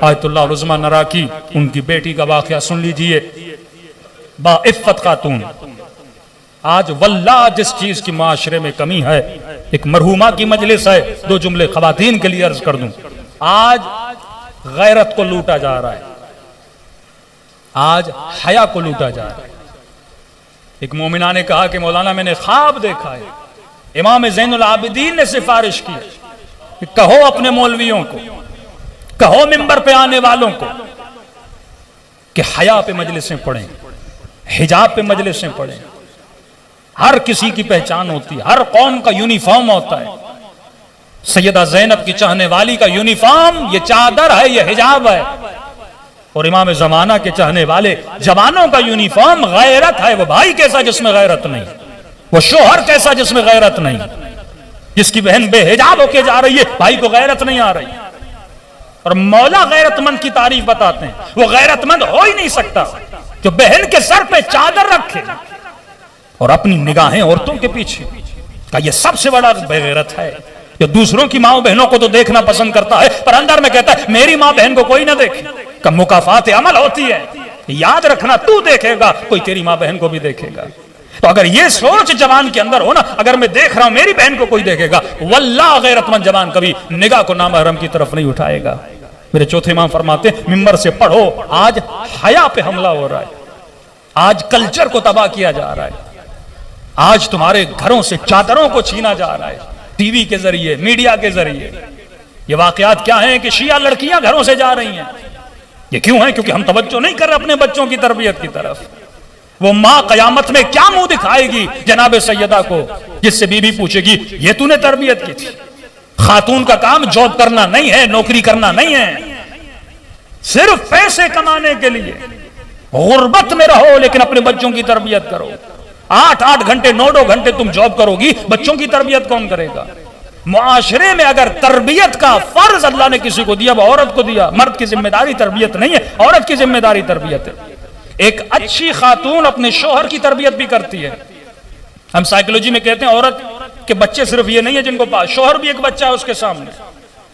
آیت اللہ العظمیٰ نرا کی ان کی بیٹی کا واقعہ سن لیجئے، با عفت خاتون. آج واللہ جس چیز کی معاشرے میں کمی ہے، ایک مرحومہ کی مجلس ہے، دو جملے خواتین کے لیے عرض کر دوں. آج غیرت کو لوٹا جا رہا ہے، آج حیا کو لوٹا جا رہا ہے. ایک مومنہ نے کہا کہ مولانا میں نے خواب دیکھا ہے، امام زین العابدین نے سفارش کی کہ کہو اپنے مولویوں کو، کہو ممبر پہ آنے والوں کو کہ حیا پہ مجلسیں پڑھیں، حجاب پہ مجلسیں پڑھیں. ہر کسی کی پہچان ہوتی ہے، ہر قوم کا یونیفارم ہوتا ہے. سیدہ زینب کی چاہنے والی کا یونیفارم یہ چادر ہے، یہ حجاب ہے. اور امام زمانہ کے چاہنے والے جوانوں کا یونیفارم غیرت ہے. وہ بھائی کیسا جس میں غیرت نہیں، وہ شوہر کیسا جس میں غیرت نہیں. جس کی بہن بے حجاب ہو کے جا رہی ہے، بھائی کو غیرت نہیں آ رہی. اور مولا غیرت مند کی تعریف بتاتے ہیں، وہ غیرت مند ہو ہی نہیں سکتا جو بہن کے سر پہ چادر رکھے اور اپنی نگاہیں عورتوں کے پیچھے. کہ یہ سب سے بڑا بے غیرت ہے جو دوسروں کی ماں بہنوں کو تو دیکھنا پسند کرتا ہے پر اندر میں کہتا ہے میری ماں بہن کو کوئی نہ دیکھے. کہ مکافات عمل ہوتی ہے، یاد رکھنا تو دیکھے گا کوئی تیری ماں بہن کو بھی دیکھے گا. تو اگر یہ سوچ جوان کے اندر ہو نا، اگر میں دیکھ رہا ہوں میری بہن کو کوئی دیکھے گا، واللہ غیرت مند جوان کبھی نگاہ کو نامحرم کی طرف نہیں اٹھائے گا. میرے چوتھے امام فرماتے ہیں ممبر سے پڑھو. آج حیا پہ حملہ ہو رہا ہے، آج کلچر کو تباہ کیا جا رہا ہے، آج تمہارے گھروں سے چادروں کو چھینا جا رہا ہے ٹی وی کے ذریعے، میڈیا کے ذریعے. یہ واقعات کیا ہیں کہ شیعہ لڑکیاں گھروں سے جا رہی ہیں. یہ کیوں ہیں؟ کیونکہ ہم توجہ نہیں کر رہے اپنے بچوں کی تربیت کی طرف. وہ ماں قیامت میں کیا منہ دکھائے گی جناب سیدہ کو، جس سے بی بی پوچھے گی یہ تو نے تربیت کی تھی. خاتون کا کام جاب کرنا نہیں ہے، نوکری کرنا نہیں ہے، صرف پیسے کمانے کے لیے. غربت میں رہو لیکن اپنے بچوں کی تربیت کرو. 8 گھنٹے 9 گھنٹے تم جاب کرو گی، بچوں کی تربیت کون کرے گا؟ معاشرے میں اگر تربیت کا فرض اللہ نے کسی کو دیا وہ عورت کو دیا. مرد کی ذمہ داری تربیت نہیں ہے، عورت کی ذمہ داری تربیت ہے. ایک اچھی خاتون اپنے شوہر کی تربیت بھی کرتی ہے. ہم سائیکولوجی میں کہتے ہیں عورت کے بچے صرف یہ نہیں ہے جن کو پاس، شوہر بھی ایک بچہ ہے اس کے سامنے،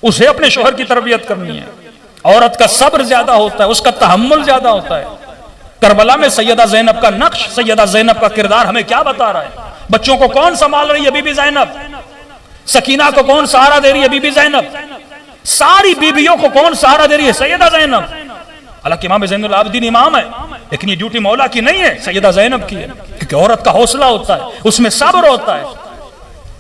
اسے اپنے شوہر کی تربیت کرنی ہے. عورت کا صبر زیادہ ہوتا ہے، اس کا تحمل زیادہ ہوتا ہے. کربلا میں سیدہ زینب کا نقش، سیدہ زینب کا کردار ہمیں کیا بتا رہا ہے؟ بچوں کو کون سنبھال رہی ہے؟ بی بی زینب. سکینہ کو کون سہارا دے رہی ہے؟ بی بی زینب. ساری بیویوں کو کون سہارا دے رہی ہے؟ سیدہ زینب. حالانکہ امام زین العابدین امام ہے لیکن یہ ڈیوٹی مولا کی نہیں ہے، سیدہ زینب کی ہے. کیونکہ عورت کا حوصلہ ہوتا ہے، اس میں صبر ہوتا ہے.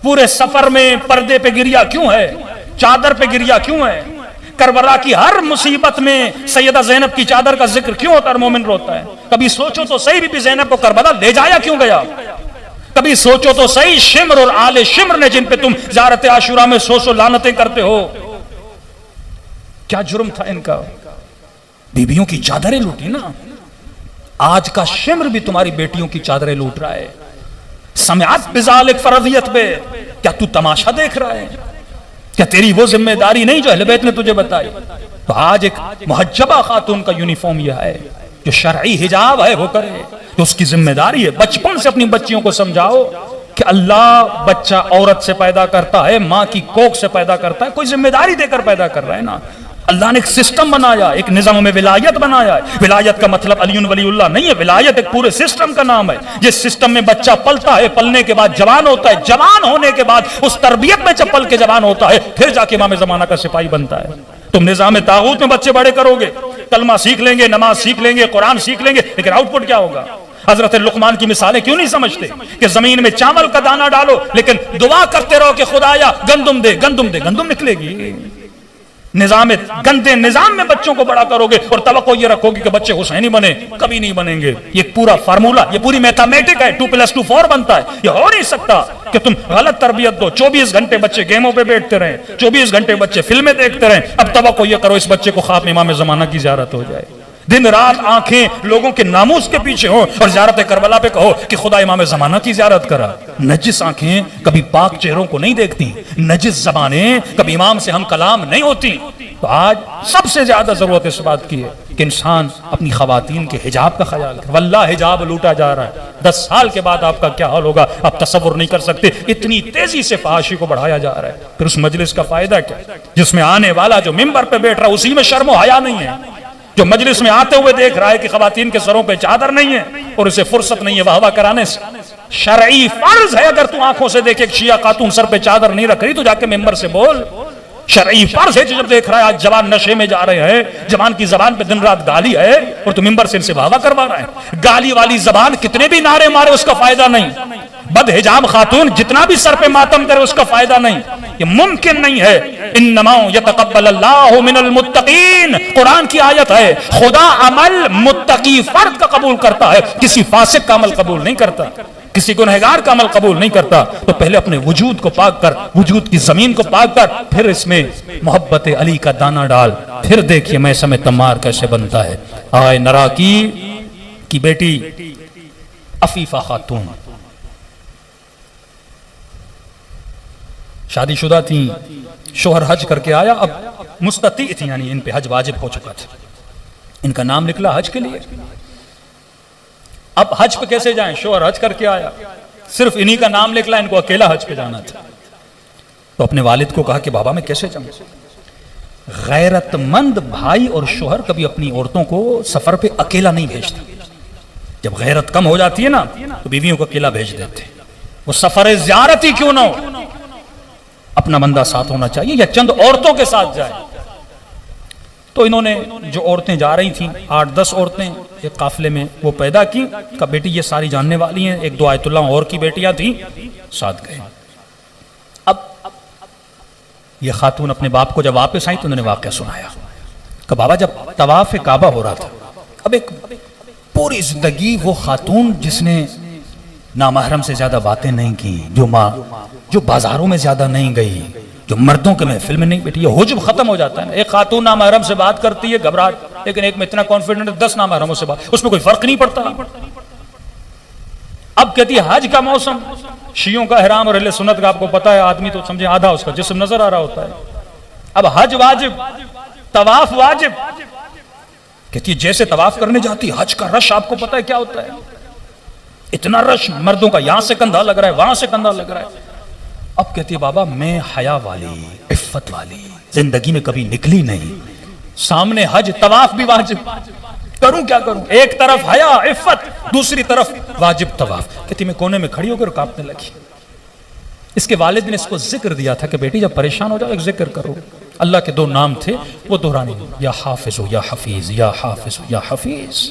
پورے سفر میں پردے پہ گریا کیوں ہے؟ چادر پہ گریا کیوں ہے؟ کربلا کی ہر مصیبت میں سیدہ زینب کی چادر کا ذکر کیوں ہوتا ہے؟ مومن روتا ہے. کبھی سوچو تو صحیح بی بی زینب کو کربلا لے جایا کیوں گیا؟ کبھی سوچو تو صحیح شمر اور آل شمر نے جن پہ تم زیارت عاشورہ میں سو لعنتیں کرتے ہو، کیا جرم تھا ان کا؟ بیویوں کی چادریں لوٹی نا. آج کا شمر بھی تمہاری بیٹیوں کی چادریں لوٹ رہا ہے. سمعت بذالک فرضیت پہ کیا تو تماشا دیکھ رہا ہے؟ کیا تیری وہ ذمہ داری نہیں جو اہل بیت نے تجھے بتائی؟ تو آج ایک محجبہ خاتون کا یونیفارم یہ ہے جو شرعی حجاب ہے وہ کرے، تو اس کی ذمہ داری ہے. بچپن سے اپنی بچیوں کو سمجھاؤ کہ اللہ بچہ عورت سے پیدا کرتا ہے، ماں کی کوکھ سے پیدا کرتا ہے، کوئی ذمہ داری دے کر پیدا کر رہا ہے نا. اللہ نے ایک سسٹم بنایا، ایک نظام میں ولایت بنایا ہے. ولایت کا مطلب علی ولی اللہ نہیں ہے، ولایت ایک پورے سسٹم کا نام ہے. جس سسٹم میں بچہ پلتا ہے، پلنے کے بعد جوان ہوتا ہے، جوان ہونے کے بعد اس تربیت میں جب پل کے جوان ہوتا ہے پھر جا کے امام زمانہ کا سپاہی بنتا ہے. تم نظام طاغوت میں بچے بڑے کرو گے، کلمہ سیکھ لیں گے، نماز سیکھ لیں گے، قرآن سیکھ لیں گے، لیکن آؤٹ پٹ کیا ہوگا؟ حضرت لقمان کی مثالیں کیوں نہیں سمجھتے کہ زمین میں چاول کا دانہ ڈالو لیکن دعا کرتے رہو کہ خدایا گندم دے، گندم دے، گندم نکلے گی. گندے نظام میں بچوں کو بڑا کرو گے اور توقع یہ رکھو گے کہ بچے حسینی بنے، کبھی نہیں بنیں گے. یہ پورا فارمولا، یہ پوری میتھمیٹک ہے. 2+2 4 بنتا ہے. یہ ہو نہیں سکتا کہ تم غلط تربیت دو. 24 گھنٹے بچے گیموں پہ بیٹھتے رہیں، 24 گھنٹے بچے فلمیں دیکھتے رہیں. اب توقع یہ کرو اس بچے کو خواب میں امام زمانہ کی زیارت ہو جائے. دن رات آنکھیں لوگوں کے ناموس کے پیچھے ہوں اور زیارت کربلا پہ کہو کہ خدا امام زمانہ کی زیارت کرا. نجس آنکھیں کبھی پاک چہروں کو نہیں دیکھتی، نجس زبانیں کبھی امام سے ہم کلام نہیں ہوتی. تو آج سب سے زیادہ ضرورت اس بات کی ہے کہ انسان اپنی خواتین کے حجاب کا خیال کرے. واللہ حجاب لوٹا جا رہا ہے. 10 سال کے بعد آپ کا کیا حال ہوگا آپ تصور نہیں کر سکتے. اتنی تیزی سے فحاشی کو بڑھایا جا رہا ہے. پھر اس مجلس کا فائدہ کیا جس میں آنے والا جو ممبر پہ بیٹھ رہا ہے اسی میں شرم و حیا نہیں ہے, جو مجلس میں آتے ہوئے دیکھ رہا ہے کہ خواتین کے سروں پہ چادر نہیں ہے اور اسے فرصت نہیں ہے واہ واہ کرانے سے. شرعی فرض ہے اگر تو آنکھوں سے دیکھے ایک شیعہ خاتون سر پہ چادر نہیں رکھ رہی تو جا کے ممبر سے بول. شرعی فرض ہے جب دیکھ رہا ہے آج جوان نشے میں جا رہے ہیں, جوان کی زبان پہ دن رات گالی ہے اور تو ممبر سے ان سے واہ واہ کروا رہا ہے. گالی والی زبان کتنے بھی نعرے مارے اس کا فائدہ نہیں. بد حجاب خاتون جتنا بھی سر پہ ماتم کرے اس کا فائدہ نہیں. یہ ممکن نہیں ہے. انما یتقبل اللہ من المتقین, قرآن کی آیت ہے. خدا عمل متقی فرد کا قبول کرتا ہے, کسی فاسق کا عمل قبول نہیں کرتا, کسی گنہگار کا عمل قبول نہیں کرتا. تو پہلے اپنے وجود کو پاک کر, وجود کی زمین کو پاک کر, پھر اس میں محبت علی کا دانہ ڈال, پھر دیکھیے میثم تمار کیسے بنتا ہے. آئے نراکی کی بیٹی عفیفہ خاتون شادی شدہ تھیں, شوہر حج کر کے آیا, اب مستطیع تھی یعنی ان پہ حج واجب ہو چکا تھا. ان کا نام نکلا حج کے لیے. اب حج پہ کیسے جائیں, شوہر حج کر کے آیا, صرف انہی کا نام نکلا, ان کو اکیلا حج پہ جانا تھا. تو اپنے والد کو کہا کہ بابا میں کیسے جاؤں. غیرت مند بھائی اور شوہر کبھی اپنی عورتوں کو سفر پہ اکیلا نہیں بھیجتے. جب غیرت کم ہو جاتی ہے نا تو بیویوں کو اکیلا بھیج دیتے. وہ سفر زیارت ہی کیوں نہ ہو, اپنا بندہ ساتھ ہونا چاہیے یا چند عورتوں کے ساتھ جائے. تو انہوں نے جو عورتیں جا رہی تھیں 8-10 عورتیں ایک قافلے میں وہ پیدا کی. کہا بیٹی یہ ساری جاننے والی ہیں, ایک 2 آیت اللہ اور کی بیٹیاں تھیں, ساتھ گئے. اب یہ خاتون اپنے باپ کو جب واپس آئی تو انہوں نے واقعہ سنایا کہ بابا جب طواف کعبہ ہو رہا تھا, اب ایک پوری زندگی وہ خاتون جس نے نامحرم سے زیادہ باتیں نہیں کی, جو بازاروں میں زیادہ نہیں گئی, جو مردوں کے محفل میں نہیں بیٹھی, یہ حجب ختم ہو جاتا ہے. ایک خاتون نامحرم سے بات کرتی ہے گھبراہٹ, لیکن ایک میں اتنا کانفیڈنٹ 10 نامحرموں سے بات, اس میں کوئی فرق نہیں پڑتا. اب کہتی ہے حج کا موسم, شیعوں کا احرام اور اہل سنت کا آپ کو پتا ہے, آدمی تو سمجھے آدھا اس کا جسم نظر آ رہا ہوتا ہے. اب حج واجب, طواف واجب. کہتی ہے جیسے طواف کرنے جاتی, حج کا رش آپ کو پتا ہے کیا ہوتا ہے, اتنا رش مردوں کا, یہاں سے کندھا لگ رہا ہے وہاں سے کندھا لگ رہا ہے. اب کہتی ہے بابا میں حیا والی عفت والی زندگی میں کبھی نکلی نہیں, سامنے حج طواف بھی واجب, کروں کیا کروں, ایک طرف حیا عفت دوسری طرف واجب طواف. کہتی میں کونے میں کھڑی ہو کر کانپنے لگی. اس کے والد نے اس کو ذکر دیا تھا کہ بیٹی جب پریشان ہو جاؤ ایک ذکر کرو. اللہ کے 2 نام تھے وہ دہرانے, یا حافظ یا حفیظ, یا حافظ یا حفیظ.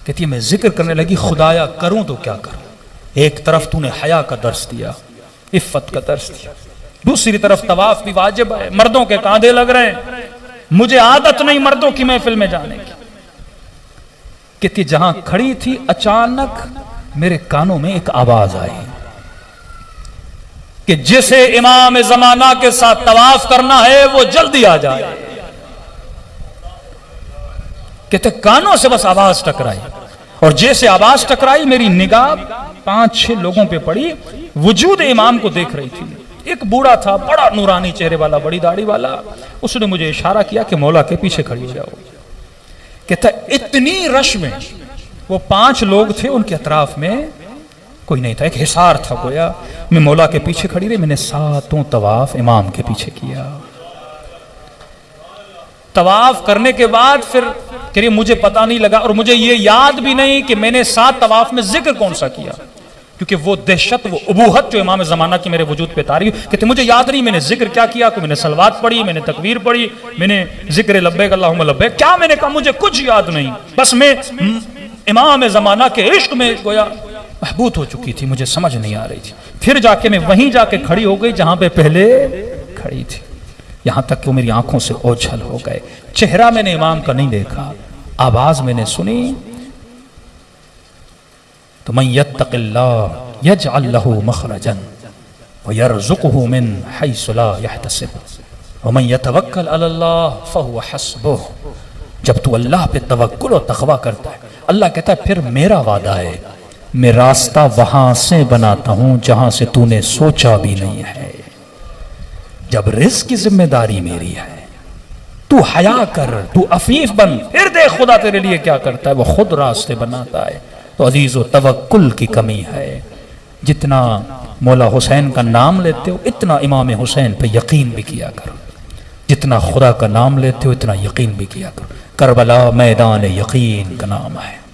کہتی ہے میں ذکر کرنے لگی, خدایا کروں تو کیا کروں. ایک طرف تو نے حیا کا درس دیا, عفت کا درس دیا, دوسری طرف طواف بھی واجب ہے, مردوں کے کاندھے لگ رہے ہیں, مجھے عادت نہیں مردوں کی محفل میں جانے کی. کہتی جہاں کھڑی تھی اچانک میرے کانوں میں ایک آواز آئی کہ جسے امام زمانہ کے ساتھ طواف کرنا ہے وہ جلدی آ جائے. کہتے کانوں سے بس آواز ٹکرائی, اور جیسے آواز ٹکرائی میری نگاہ 5-6 لوگوں پہ پڑی. وجود امام کو دیکھ رہی تھی. ایک بوڑھا تھا, بڑا نورانی چہرے والا, بڑی داڑھی والا, اس نے مجھے اشارہ کیا کہ مولا کے پیچھے کھڑی ہو جاؤ. کہتا اتنی رش میں وہ 5 لوگ تھے, ان کے اطراف میں کوئی نہیں تھا, ایک حصار تھا گویا. میں مولا کے پیچھے کھڑی رہی, میں نے 7 طواف امام کے پیچھے کیا. طواف کرنے کے بعد پھر کہ مجھے پتا نہیں لگا اور مجھے یہ یاد بھی نہیں کہ میں نے 7 طواف میں ذکر کون سا کیا, کیونکہ وہ دہشت وہ ابوہت جو امام زمانہ کی میرے وجود پہ تاری ہوئی. کہتے مجھے یاد نہیں میں نے ذکر کیا کیا, کہ میں نے صلوات پڑھی, میں نے تکبیر پڑھی, میں نے ذکر لبیک اللہم لبیک, کیا میں نے کہا مجھے کچھ یاد نہیں. بس میں امام زمانہ کے عشق میں گویا محبوط ہو چکی تھی, مجھے سمجھ نہیں آ رہی تھی. پھر جا کے میں وہیں جا کے کھڑی ہو گئی جہاں پہ پہلے کھڑی تھی, یہاں تک کہ وہ میری آنکھوں سے اوجھل ہو گئے. چہرہ میں نے امام کا نہیں دیکھا, آواز میں نے سنی تو من یتق اللہ یجعل لہ مخرجا ویرزقہ من حیث لا یحتسب ومن یتوکل علی اللہ فہو حسبہ. جب تو اللہ پہ توکل و تقوی کرتا ہے, اللہ کہتا ہے پھر میرا وعدہ ہے میں راستہ وہاں سے بناتا ہوں جہاں سے تو نے سوچا بھی نہیں ہے. جب رزق کی ذمہ داری میری ہے, تو حیا کر، تو عفیف بن، پھر دیکھ خدا تیرے لیے کیا کرتا ہے، وہ خود راستے بناتا ہے۔ تو عزیز و توکل کی کمی ہے، جتنا مولا حسین کا نام لیتے ہو اتنا امام حسین پہ یقین بھی کیا کرو، جتنا خدا کا نام لیتے ہو اتنا یقین بھی کیا کرو۔ کربلا میدان یقین کا نام ہے۔